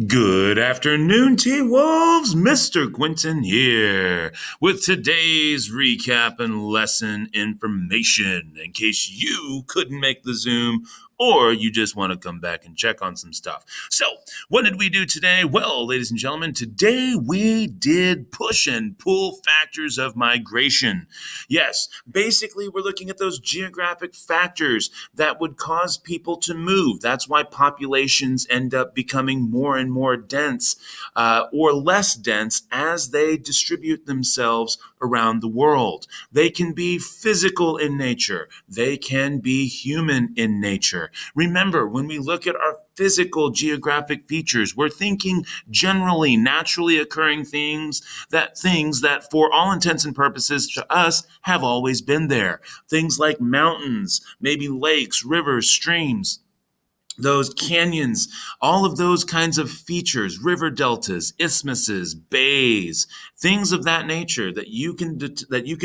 Good afternoon, T-Wolves. Mr. Quentin here with today's recap and lesson information in case you couldn't make the Zoom or you just want to come back and check on some stuff. So, what did we do today? Well, ladies and gentlemen, today we did push and pull factors of migration. Yes, basically, we're looking at those geographic factors that would cause people to move. That's why populations end up becoming more and more dense or less dense as they distribute themselves around the world. They can be physical in nature, they can be human in nature. Remember, when we look at our physical geographic features, we're thinking generally naturally occurring things that for all intents and purposes to us have always been there. Things like mountains, maybe lakes, rivers, streams, those canyons, all of those kinds of features, river deltas, isthmuses, bays, things of that nature that you can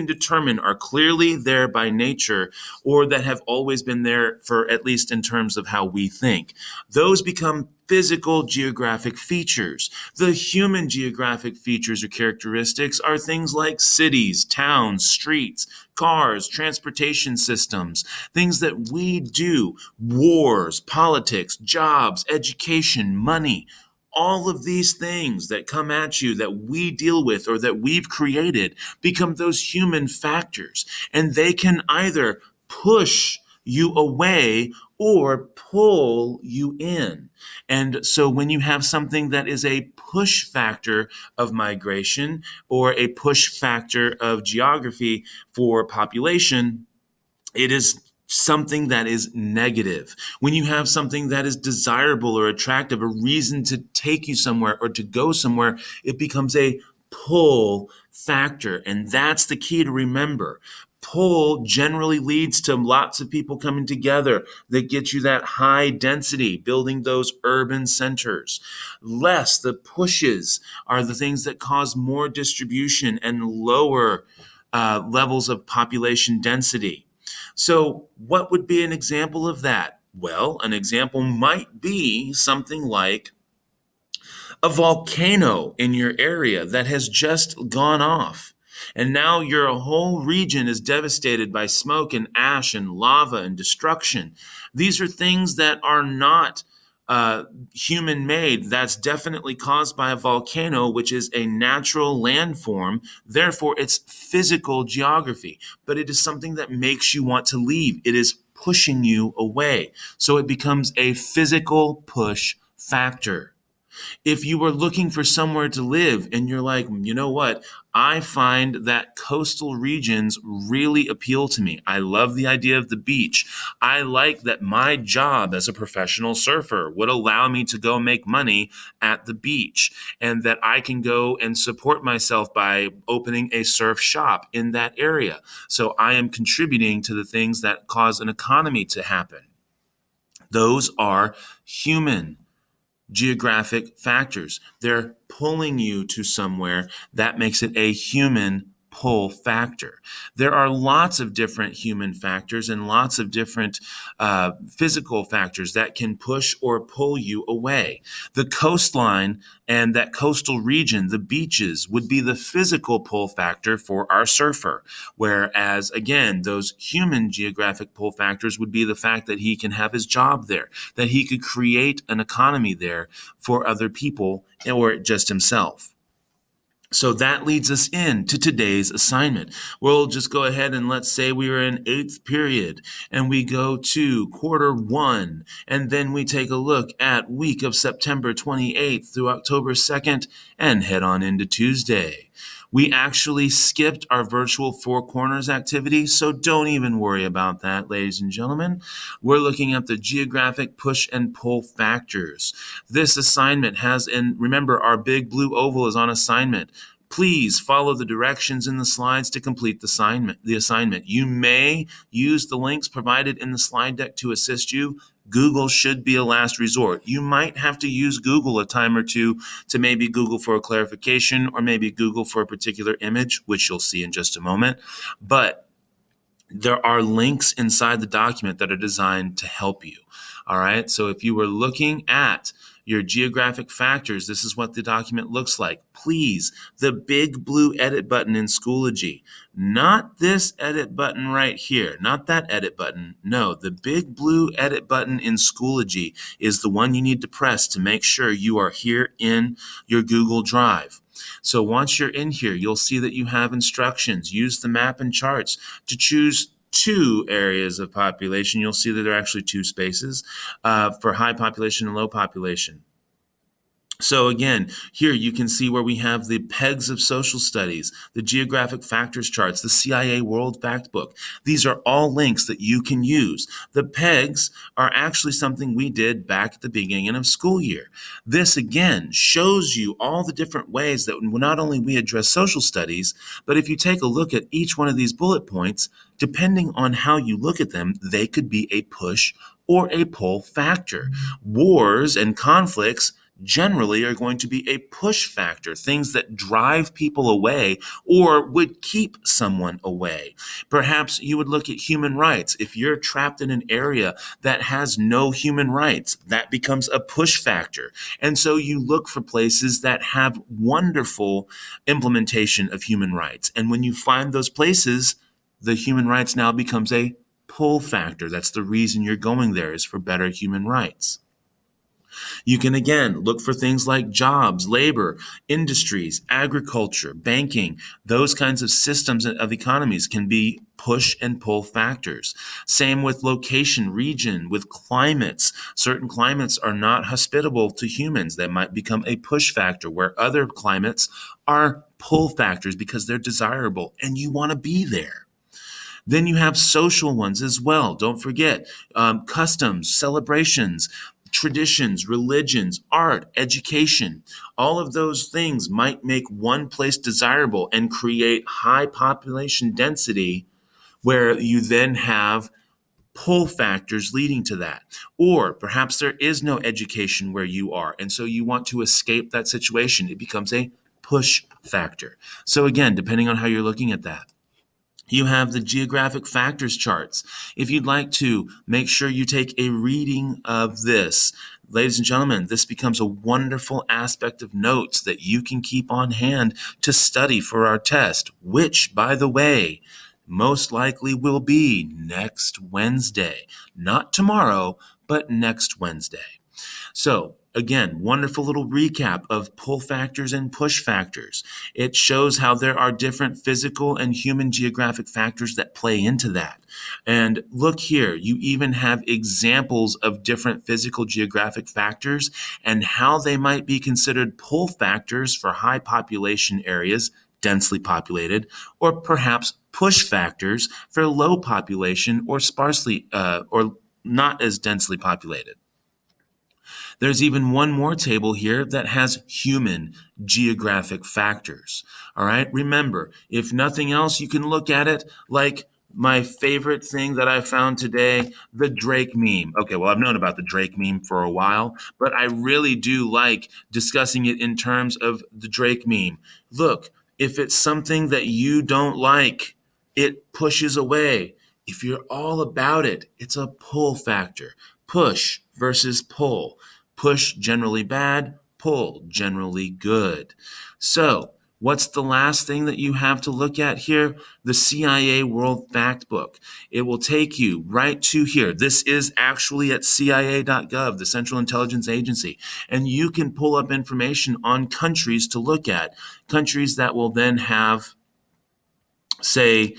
determine are clearly there by nature or that have always been there for at least in terms of how we think. Those become physical geographic features. The human geographic features or characteristics are things like cities, towns, streets, cars, transportation systems, things that we do, wars, politics, jobs, education, money. All of these things that come at you that we deal with or that we've created become those human factors. And they can either push you away or pull you in. And so when you have something that is a push factor of migration or a push factor of geography for population, it is something that is negative. When you have something that is desirable or attractive, a reason to take you somewhere or to go somewhere, it becomes a pull factor. And that's the key to remember. Pull generally leads to lots of people coming together that get you that high density, building those urban centers. Less, the pushes are the things that cause more distribution and lower levels of population density. So, what would be an example of that? Well, an example might be something like a volcano in your area that has just gone off. And now your whole region is devastated by smoke and ash and lava and destruction. These are things that are not human made. That's definitely caused by a volcano, which is a natural landform. Therefore, it's physical geography, but it is something that makes you want to leave. It is pushing you away. So it becomes a physical push factor. If you were looking for somewhere to live and you're like, you know what? I find that coastal regions really appeal to me. I love the idea of the beach. I like that my job as a professional surfer would allow me to go make money at the beach and that I can go and support myself by opening a surf shop in that area. So I am contributing to the things that cause an economy to happen. Those are human geographic factors. They're pulling you to somewhere that makes it a human pull factor. There are lots of different human factors and lots of different physical factors that can push or pull you away. The coastline and that coastal region, the beaches, would be the physical pull factor for our surfer. Whereas, again, those human geographic pull factors would be the fact that he can have his job there, that he could create an economy there for other people or just himself. So that leads us into today's assignment. We'll just go ahead and let's say we are in eighth period and we go to quarter one, and then we take a look at week of September 28th through October 2nd and head on into Tuesday. We actually skipped our virtual Four Corners activity, so don't even worry about that, ladies and gentlemen. We're looking at the geographic push and pull factors. This assignment has, and remember, our big blue oval is on assignment. Please follow the directions in the slides to complete the assignment. You may use the links provided in the slide deck to assist you. Google should be a last resort. You might have to use Google a time or two to maybe Google for a clarification or maybe Google for a particular image, which you'll see in just a moment. But there are links inside the document that are designed to help you. All right. So if you were looking at Your geographic factors, this is what the document looks like. Please, the big blue edit button in Schoology, not this edit button right here, not that edit button. No, the big blue edit button in Schoology is the one you need to press to make sure you are here in your Google Drive. So once you're in here, you'll see that you have instructions. Use the map and charts to choose two areas of population. You'll see that there are actually two spaces for high population and low population. So again, here you can see where we have the pegs of social studies, the geographic factors charts, the CIA World Factbook. These are all links that you can use. The pegs are actually something we did back at the beginning of school year. This again shows you all the different ways that not only we address social studies, but if you take a look at each one of these bullet points, depending on how you look at them, they could be a push or a pull factor. Wars and conflicts generally are going to be a push factor, things that drive people away or would keep someone away. Perhaps you would look at human rights. If you're trapped in an area that has no human rights, that becomes a push factor. And so you look for places that have wonderful implementation of human rights. And when you find those places, the human rights now becomes a pull factor. That's the reason you're going there, is for better human rights. You can again look for things like jobs, labor, industries, agriculture, banking. Those kinds of systems of economies can be push and pull factors. Same with location, region, with climates. Certain climates are not hospitable to humans. That might become a push factor, where other climates are pull factors because they're desirable and you want to be there. Then you have social ones as well. Don't forget customs, celebrations, traditions, religions, art, education. All of those things might make one place desirable and create high population density, where you then have pull factors leading to that. Or perhaps there is no education where you are, and so you want to escape that situation. It becomes a push factor. So again, depending on how you're looking at that. You have the geographic factors charts. If you'd like to make sure you take a reading of this, ladies and gentlemen, this becomes a wonderful aspect of notes that you can keep on hand to study for our test, which, by the way, most likely will be next Wednesday. Not tomorrow, but next Wednesday. So again, wonderful little recap of pull factors and push factors. It shows how there are different physical and human geographic factors that play into that. And look here, you even have examples of different physical geographic factors and how they might be considered pull factors for high population areas, densely populated, or perhaps push factors for low population or sparsely or not as densely populated. There's even one more table here that has human geographic factors. All right. Remember, if nothing else, you can look at it like my favorite thing that I found today, the Drake meme. Okay, well, I've known about the Drake meme for a while, but I really do like discussing it in terms of the Drake meme. Look, if it's something that you don't like, it pushes away. If you're all about it, it's a pull factor. Push versus pull. Push generally bad, pull generally good. So, what's the last thing that you have to look at here? The CIA World Factbook. It will take you right to here. This is actually at CIA.gov, the Central Intelligence Agency. And you can pull up information on countries to look at. Countries that will then have, say,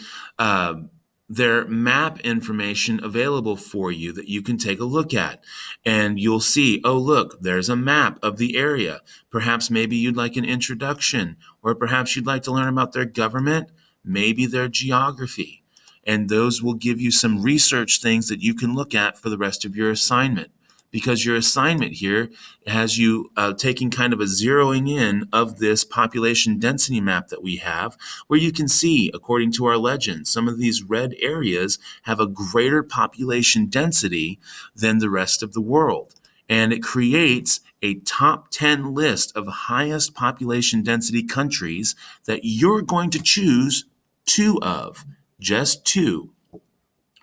their map information available for you that you can take a look at. And you'll see, oh, look, there's a map of the area. Perhaps maybe you'd like an introduction, or perhaps you'd like to learn about their government, maybe their geography. And those will give you some research things that you can look at for the rest of your assignment. Because your assignment here has you taking kind of a zeroing in of this population density map that we have, where you can see, according to our legend, some of these red areas have a greater population density than the rest of the world. And it creates a top 10 list of highest population density countries that you're going to choose two of, just two.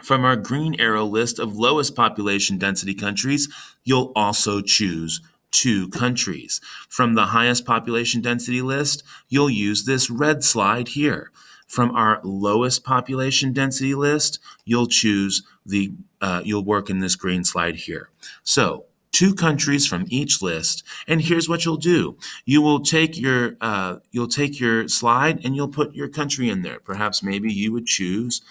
From our green arrow list of lowest population density countries, you'll also choose 2 countries. From the highest population density list, you'll use this red slide here. From our lowest population density list, you'll you'll work in this green slide here. So 2 countries from each list, and here's what you'll do. You'll take your slide and you'll put your country in there. Perhaps maybe you would choose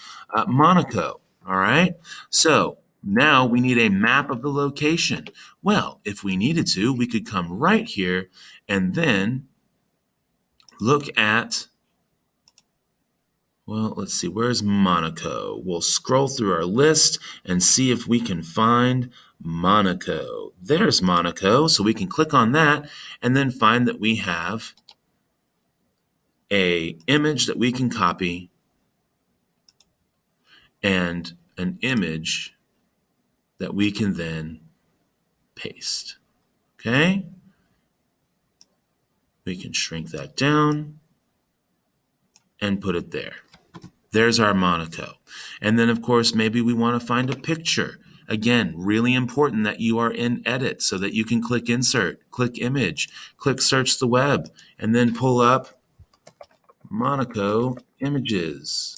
Monaco. All right. So now we need a map of the location. Well, if we needed to, we could come right here and then look at, well, let's see, where's Monaco? We'll scroll through our list and see if we can find Monaco. There's Monaco, so we can click on that and then find that we have an image that we can copy and an image that we can then paste. Okay? We can shrink that down and put it there. There's our Monaco. And then, of course, maybe we want to find a picture. Again, really important that you are in Edit so that you can click Insert, click Image, click Search the Web, and then pull up Monaco images.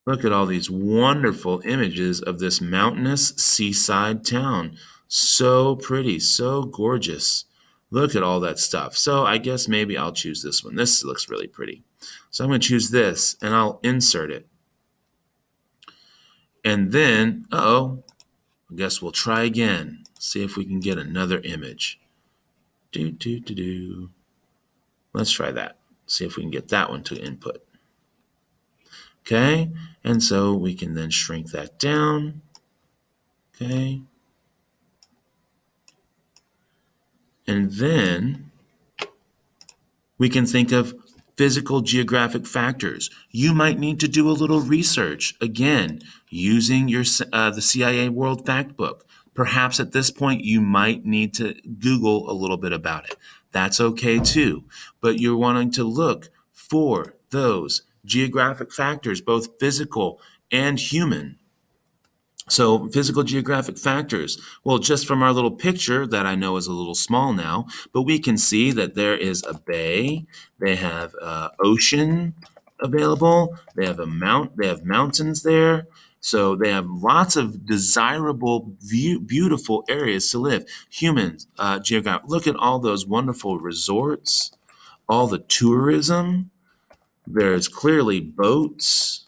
Look at all these wonderful images of this mountainous seaside town. So pretty, so gorgeous. Look at all that stuff. So I guess maybe I'll choose this one. This looks really pretty. So I'm going to choose this, and I'll insert it. And then, I guess we'll try again. See if we can get another image. Let's try that. See if we can get that one to input. Okay, and so we can then shrink that down. Okay. And then we can think of physical geographic factors. You might need to do a little research, again, using the CIA World Factbook. Perhaps at this point you might need to Google a little bit about it. That's okay too. But you're wanting to look for those geographic factors, both physical and human. So physical geographic factors, well, just from our little picture that I know is a little small now, but we can see that there is a bay, they have ocean available, they have mountains there, so they have lots of desirable, beautiful areas to live. Humans, geographic, look at all those wonderful resorts, all the tourism. There's clearly boats,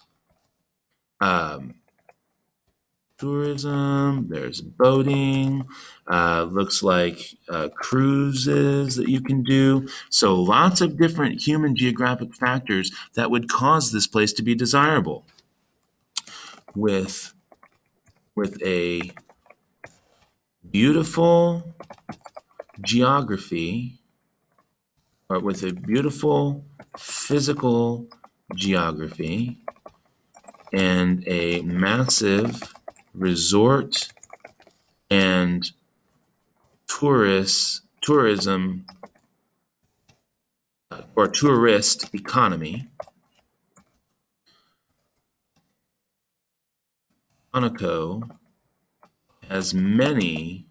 tourism, there's boating, looks like cruises that you can do. So lots of different human geographic factors that would cause this place to be desirable. With a beautiful geography, or with a beautiful physical geography, and a massive resort and tourism or tourist economy, Monaco has many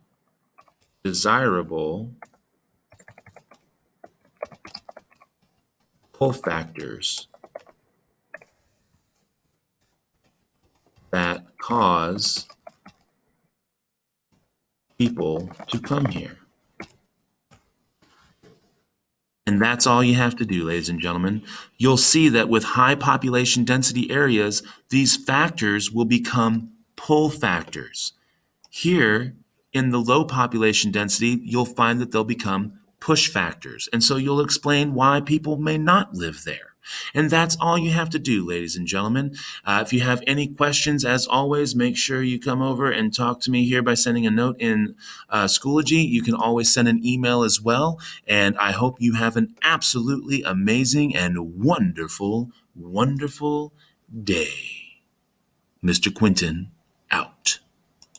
desirable pull factors that cause people to come here. And that's all you have to do, ladies and gentlemen. You'll see that with high population density areas, these factors will become pull factors. Here, in the low population density, you'll find that they'll become push factors. And so you'll explain why people may not live there. And that's all you have to do, ladies and gentlemen. If you have any questions, as always, make sure you come over and talk to me here by sending a note in Schoology. You can always send an email as well. And I hope you have an absolutely amazing and wonderful, wonderful day. Mr. Quinton, out.